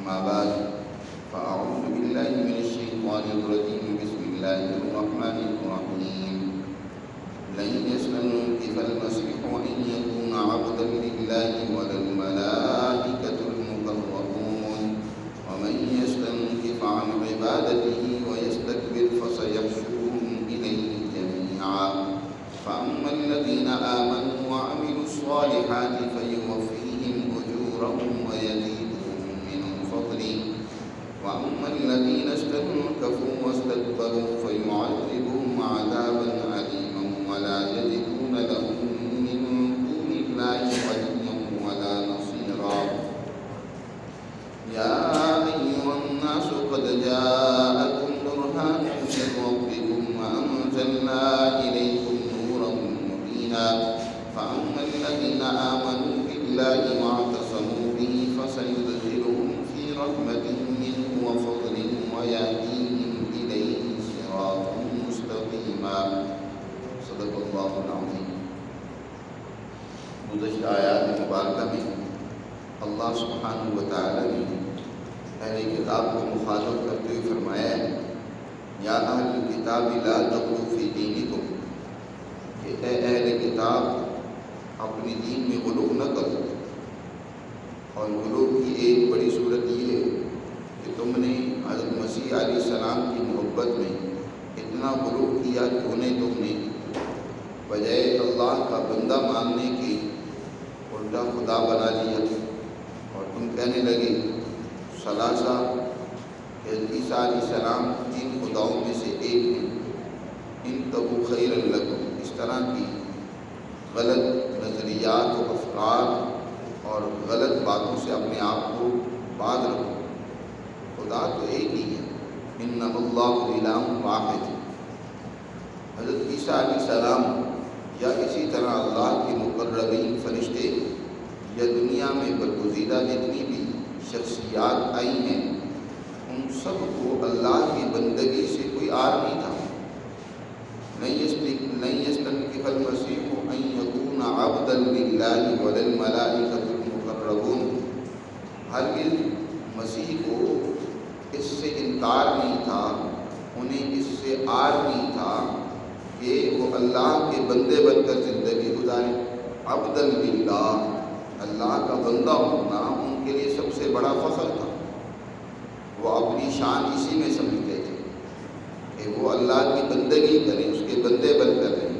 أما بعد فأعوذ بالله من الشيطان الرجيم. بسم الله الرحمن الرحيم. لن يستنكف المسيح أن يكون عبدا لله ولا الملائكة المقربون ومن يستنكف عن عبادته ويستكبر فسيحشرهم إليه جميعا فأما الذين آمنوا وعملوا الصالحات فيوفيهم أجورهم ويزيدهم من فضله وأما الذين استنكفوا واستكبروا فيعذبهم عذابا أليما ولا يجدون لهم من دون الله وليا ولا نصيرا. يا أيها الناس قد جاءكم برهان من ربكم وأنزلنا إليكم نورا مبينا فأما الذين آمنوا بالله واعتصموا به فسيدخلهم في رحمة منه وفضل ويهديهم إليه صراطا مستقيما. صدق اللہ العظیم. گزشتہ آیات مبارکہ میں اللہ سبحانہ و تعالی نے اہل کتاب کو مخاطب کرتے ہوئے فرمایا ہے یا اہل الکتاب لا تغلوا فی دینکم، کہ اے اہل کتاب اپنی دین میں غلو نہ کرو. اور غلو کی ایک بڑی صورت یہ ہے کہ تم نے حضرت مسیح علیہ السلام کی محبت میں اتنا غلو کیا کہ انہیں تم نے بجائے اللہ کا بندہ ماننے کے الٹا خدا بنا لیا اور تم کہنے لگے ثلاثہ عیسیٰ علیہ السلام تین خداؤں میں سے ایک ہیں، ان تبو خیر لکم. اس طرح کی غلط نظریات و افکار اور غلط باتوں سے اپنے آپ کو باز رکھو. خدا تو ایک ہی ہے، انما اللہ الہ واحد. حضرت عیسیٰ علیہ السلام یا اسی طرح اللہ کے مقربین فرشتے یا دنیا میں برگزیدہ جتنی بھی شخصیات آئی ہیں ان سب کو اللہ کی بندگی سے کوئی عار نہیں تھا. لن يستنكف المسيح أن يكون عبدا لله ولا الملائكة المقربون. ہرگز مسیح کو اس سے انکار نہیں تھا، انہیں اس سے عار نہیں تھا کہ وہ اللہ کے بندے بن کر زندگی گزاریں. عبدا للہ، اللہ کا بندہ ہونا ان کے لیے سب سے بڑا فخر تھا. وہ اپنی شان اسی میں سمجھتے تھے کہ وہ اللہ کی بندگی کریں، اس کے بندے بن کر رہیں.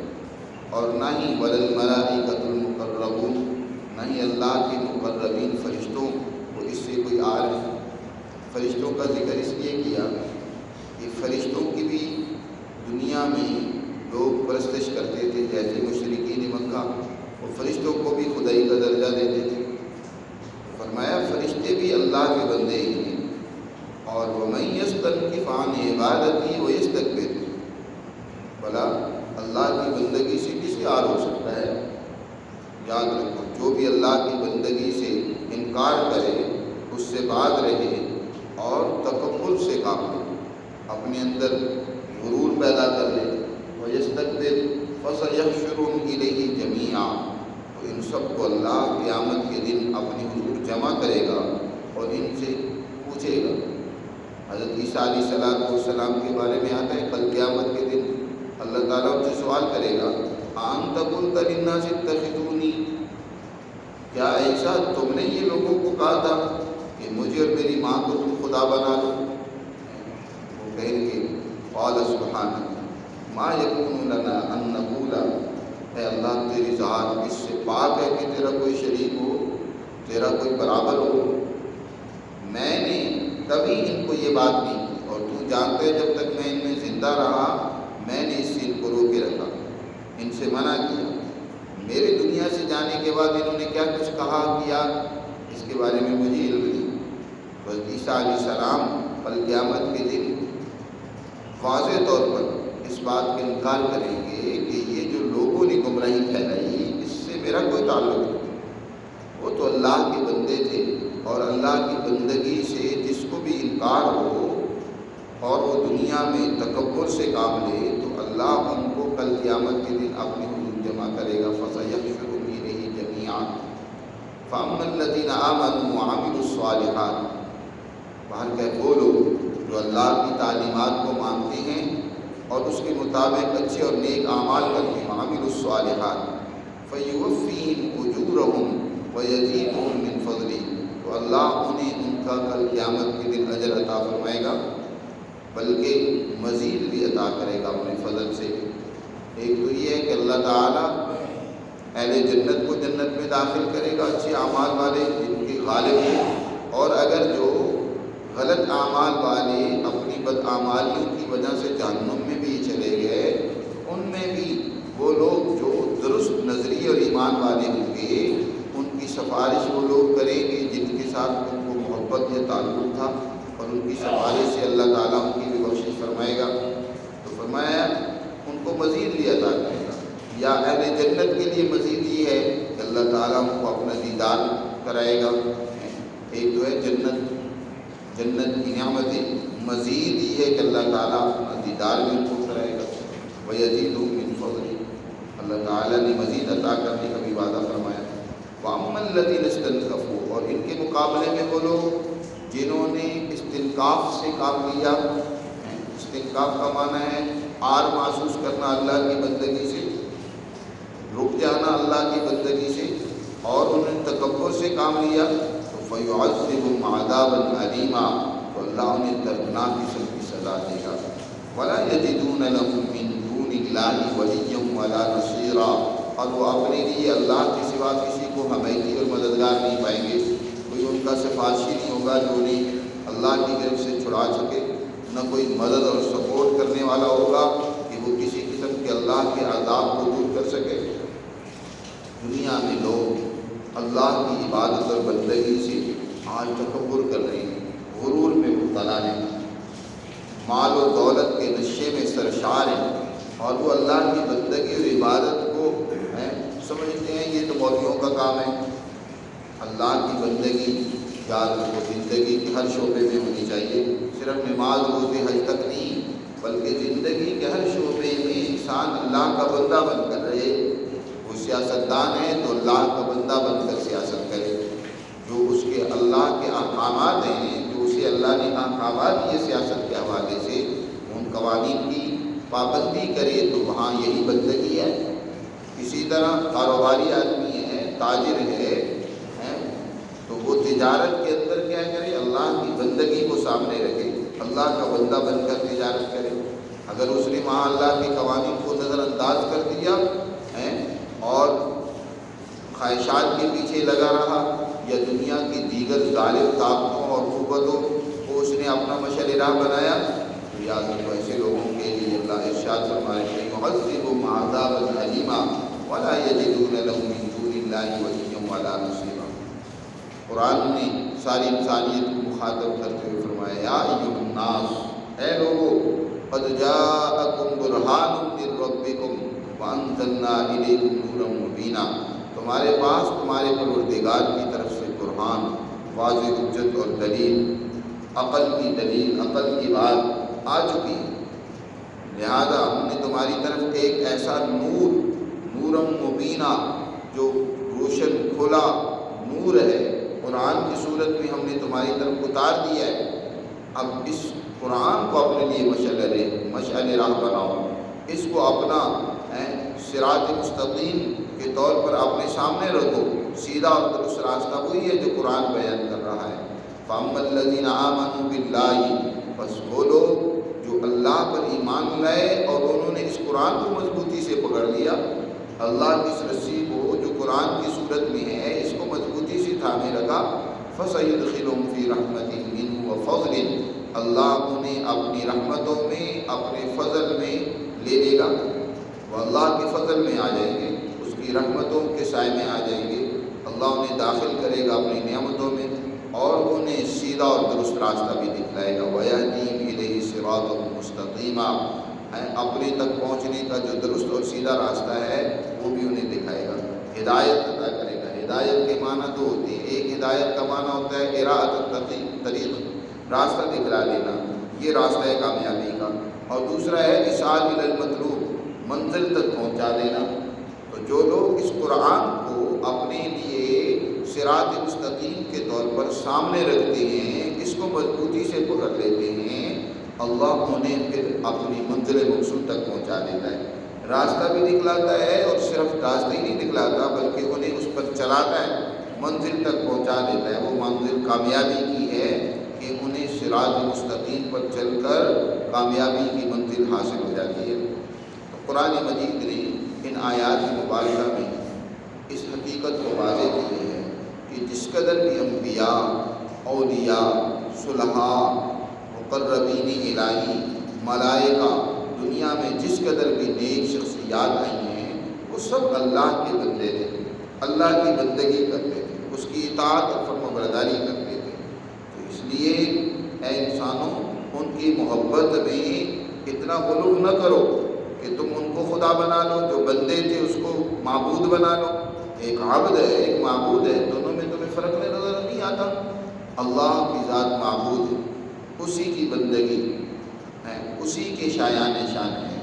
اور نہ ہی وَلَلْمَلَائِكَةُ الْمُقَرَّبُونَ، نہ ہی اللہ کے مقربین فرشتوں کو اس سے کوئی عار ہے. فرشتوں کا ذکر اس لیے کیا کہ فرشتوں کی بھی دنیا میں لوگ پرستش کرتے تھے، جیسے مشرکین مکہ وہ فرشتوں کو بھی خدائی کا درجہ دیتے تھے. فرمایا فرشتے بھی اللہ کے بندے ہی ہیں. اور وَمَن يَسْتَنكِفْ عَنْ عِبَادَتِهِ وَيَسْتَكْبِرْ، بھلا اللہ کی بندگی سے کسی عار ہو سکتا ہے؟ یاد رکھو جو بھی اللہ کی بندگی سے انکار کرے، اس سے باز رہے اور تکبر سے کام لے، اپنے اندر غرور پیدا کر لے، وَيَسْتَكْبِرْ فَسَيَحْشُرُهُمْ إِلَيْهِ جَمِيعًا، تو ان سب کو اللہ قیامت کے دن اپنی حضور جمع کرے گا اور ان سے پوچھے گا. حضرت عیسیٰ علیہ السلام کے بارے میں آتا ہے کل قیامت کے دن اللہ تعالیٰ ان سے سوال کرے گا أَأَنْتَ قُلْتَ لِلنَّاسِ اتَّخِذُونِي، کیا عیسیٰ تم نے یہ لوگوں کو کہا تھا کہ مجھے اور میری ماں کو تم خدا بنا لو؟ وہ کہیں گے قَالَ سُبْحَانَكَ مَا يَكُونُ لَنَا أَن نَّقُولَ، اے اللہ تیری ذات اس سے پاک ہے کہ تیرا کوئی شریک ہو، تیرا کوئی برابر ہو. میں نے کبھی ان کو یہ بات نہیں کی، اور تو جانتے جب تک میں ان میں زندہ رہا میں نے اس سے ان کو روکے رکھا، ان سے منع کیا. میرے دنیا سے جانے کے بعد انہوں نے کیا کچھ کہا کیا اس کے بارے میں مجھے علم نہیں. بس عیسیٰ علیہ السلام کل قیامت کے دن واضح طور پر اس بات کا انکار کریں گے کہ یہ جو لوگوں نے گمراہی پھیلائی اس سے میرا کوئی تعلق نہیں. وہ تو اللہ کے بندے تھے، اور اللہ کی بندگی سے جس کو بھی انکار ہو اور وہ دنیا میں تکبر سے کام لے تو اللہ ان کو کل قیامت کے دن اپنی حضور جمع کرے گا. فَسَيَحْشُرُهُمْ إِلَيْهِ جَمِيعًا فَأَمَّا الَّذِينَ آمَنُوا وَعَمِلُوا الصَّالِحَاتِ، باہر کہ وہ لوگ جو اللہ کی تعلیمات کو مانتے ہیں اور اس کے مطابق اچھے اور نیک اعمال کرتے ہیں، عامل الصالحات فیوفیہم اجورہم ویزیدہم من فضلہ، تو اللہ انہیں ان کا کل قیامت کے دن اجر عطا فرمائے گا، بلکہ مزید بھی عطا کرے گا اپنے فضل سے۔ ایک تو یہ ہے کہ اللہ تعالیٰ اہل جنت کو جنت میں داخل کرے گا، اچھے اعمال والے جن کے غالب ہیں، اور اگر جو غلط اعمال والے اپنی بدعمالیوں کی وجہ سے جہنم میں بھی چلے گئے، ان میں بھی وہ لوگ جو درست نظری اور ایمان والے ہوں گے، ان کی سفارش وہ لوگ کریں گے جن کے ساتھ ان کو محبت یا تعلق تھا، اور ان کی سفارش سے اللہ تعالیٰ ان کی بھی بخشش فرمائے گا۔ تو فرمایا ان کو مزید بھی عطا کرے گا، یا اہل جنت کے لیے مزید یہ ہے کہ اللہ تعالیٰ ان کو اپنا دیدار کرائے گا۔ ایک تو ہے جنت کی نعمتیں، مزید یہ ہے کہ اللہ تعالیٰ اپنا دیدار بھی ان کو کرائے گا۔ وَيَزِيدُهُم مِّن فَضْلِهِ، اللہ تعالیٰ نے مزید عطا کرنے کا بھی وعدہ فرمایا۔ وَأَمَّا الَّذِينَ اسْتَنكَفُوا، اور ان کے مقابلے میں وہ لوگ جنہوں نے استنکاف سے کام لیا۔ استنکاف کا معنی ہے آر محسوس کرنا اللہ کی بندگی سے، رک جانا اللہ کی بندگی سے، اور انہوں نے تکبر سے کام لیا، تو فَيُعَذِّبُهُمْ عَذَابًا أَلِيمًا، تو اللہ انہیں دردناک قسم کی سزا دے گا۔ وَلَا يَجِدُونَ لَهُم مِّن دُونِ اللَّهِ وَلِيًّا وَلَا نَصِيرًا، اور وہ اپنے لیے اللہ کے سوا کسی کو حمایتی اور مددگار نہیں پائیں گے، کوئی ان کا سفارشی نہیں ہوگا جو انہیں اللہ کی گرفت سے چھڑا سکے، نہ کوئی مدد اور سپورٹ کرنے والا ہوگا کہ وہ کسی قسم کے اللہ کے عذاب کو دور کر سکے۔ دنیا میں لوگ اللہ کی عبادت اور بندگی سے آج تکبر کر رہے ہیں، غرور میں مبتلا ہیں، مال و دولت کے نشے میں سرشار ہیں، اور وہ اللہ کی بندگی اور عبادت کو سمجھتے ہیں یہ تو مولویوں کا کام ہے۔ اللہ کی بندگی یاد رکھو زندگی کے ہر شعبے میں ہونی چاہیے، صرف نماز روزے حج تک نہیں، بلکہ زندگی کے ہر شعبے میں انسان اللہ کا بندہ بن کر رہے۔ وہ سیاستدان ہے تو اللہ کا بندہ بن کر سیاست کرے، جو اس کے اللہ کے احکامات ہیں، جو اسے اللہ نے احکامات دیے سیاست کے حوالے سے، ان قوانین کی پابندی کرے، تو وہاں یہی بندگی ہے۔ اسی طرح کاروباری آدمی ہے، تاجر ہے، تو وہ تجارت کے اندر کیا کرے، اللہ کی بندگی کو سامنے رکھے، اللہ کا بندہ بن کر تجارت کرے۔ اگر اس نے وہاں اللہ کے قوانین کو نظر انداز کر دیا اور خواہشات کے پیچھے لگا رہا، یا دنیا کی دیگر ظالم طاقتوں اور قوتوں کو اس نے اپنا مشعل راہ بنایا، تو یاد رکھو ایسے لوگوں کے لیے اللہ ارشاد فرمائے کہ يُعَذِّبُهُمْ عَذَابًا أَلِيمًا وَلَا يَجِدُونَ لَهُم مِّن دُونِ اللَّهِ وَلِيًّا وَلَا نَصِيرًا۔ قرآن نے ساری انسانیت کو مخاطب کرتے ہوئے فرمایا، یا ایھا الناس، اے لوگو، قد جاءکم برہان من ربکم وانزلنا الیکم نورا مبینا، تمہارے پاس تمہارے پروردگار کی طرف سے برہان، واضح حجت اور دلیل، عقل کی دلیل، عقل کی بات آ چکی ہے، لہذا ہم نے تمہاری طرف ایک ایسا نور، نورا مبینا، جو روشن کھلا نور ہے، قرآن کی صورت میں ہم نے تمہاری طرف اتار دیا ہے۔ اب اس قرآن کو اپنے لیے مشعل راہ بناؤ، اس کو اپنا صراط مستقیم کے طور پر اپنے سامنے رکھو۔ سیدھا اور درست راستہ وہی ہے جو قرآن بیان کر رہا ہے۔ فَأَمَّا الَّذِينَ آمَنُوا بِاللَّهِ، بس وہ لوگ جو اللہ پر ایمان لائے اور انہوں نے اس قرآن کو مضبوطی سے پکڑ لیا، اللہ کی اس رسی کو جو قرآن کی صورت میں ہے اس کو مضبوطی سے تھامے رکھا، فَسَيُدْخِلُهُمْ فِي رَحْمَةٍ مِّنْهُ وَفَضْلٍ، اللہ انہیں اپنی رحمتوں میں، اپنے فضل میں لے لے گا، وہ اللہ کے فضل میں آ جائیں گے، اس کی رحمتوں کے سائے میں آ جائیں گے، اللہ انہیں داخل کرے گا اپنی نعمتوں میں، اور انہیں سیدھا اور درست راستہ بھی دکھلائے گا۔ وَيَهْدِيهِمْ إِلَيْهِ صِرَاطًا مُسْتَقِيمًا، اپنے تک پہنچنے کا جو درست اور سیدھا راستہ ہے وہ بھی انہیں دکھائے گا، ہدایت عطا کرے گا۔ ہدایت کے معنی دو ہوتے ہیں، ایک ہدایت کا معنی ہوتا ہے اراءۃ الطریق، راستہ دکھلا دینا، یہ راستہ ہے کامیابی کا، اور دوسرا ہے اِرشاد الی المطلوب، منزل تک پہنچا دینا۔ تو جو لوگ اس قرآن کو اپنے لیے صراط مستقیم کے طور پر سامنے رکھتے ہیں، اس کو کو مضبوطی سے پکڑ لیتے ہیں اللہ انہیں پھر اپنی منزل مقصود تک پہنچا دیتا ہے، راستہ بھی دکھلاتا ہے، اور صرف راستہ ہی نہیں دکھلاتا بلکہ انہیں اس پر چلاتا ہے، منزل تک پہنچا دیتا ہے۔ وہ منزل کامیابی کی ہے کہ انہیں صراط مستقیم پر چل کر کامیابی کی منزل حاصل ہو جاتی ہے۔ تو قرآن مجید نے ان آیات مبارکہ میں اس حقیقت کو واضح کی ہے کہ جس قدر بھی انبیاء، اولیاء، صلحاء، مقربین الہی، ملائکہ، دنیا میں جس قدر بھی نیک شخصیات آئی ہیں وہ سب اللہ کے بندے تھے، اللہ کی بندگی کرتے تھے، اس کی اطاعت اور فرمانبرداری کرتے تھے۔ تو اس لیے اے انسانوں، ان کی محبت میں اتنا غلو نہ کرو کہ تم ان کو خدا بنا لو، جو بندے تھے اس کو معبود بنا لو۔ ایک عبد ہے، ایک معبود ہے، دونوں میں تمہیں فرق نظر نہیں آتا؟ اللہ کی ذات معبود ہے، اسی کی بندگی ہے، اسی کے شایان شان ہے،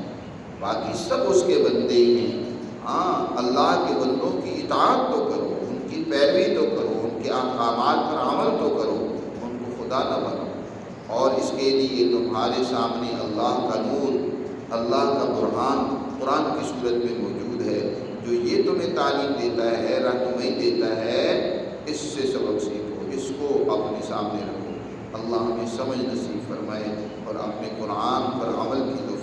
باقی سب اس کے بندے ہی ہیں۔ ہاں، اللہ کے بندوں کی اطاعت تو کرو، ان کی پیروی تو کرو، ان کے احکامات پر عمل تو کرو، ان کو خدا نہ بنو۔ اور اس کے لیے تمہارے سامنے اللہ کا نور، اللہ کا برہان قرآن کی صورت میں موجود ہے، جو یہ تمہیں تعلیم دیتا ہے، رہنمائی دیتا ہے، اس سے سبق سیکھو، اس کو اپنے سامنے رکھو۔ اللہ ہمیں سمجھ نصیب فرمائے اور اپنے قرآن پر عمل کی توفیق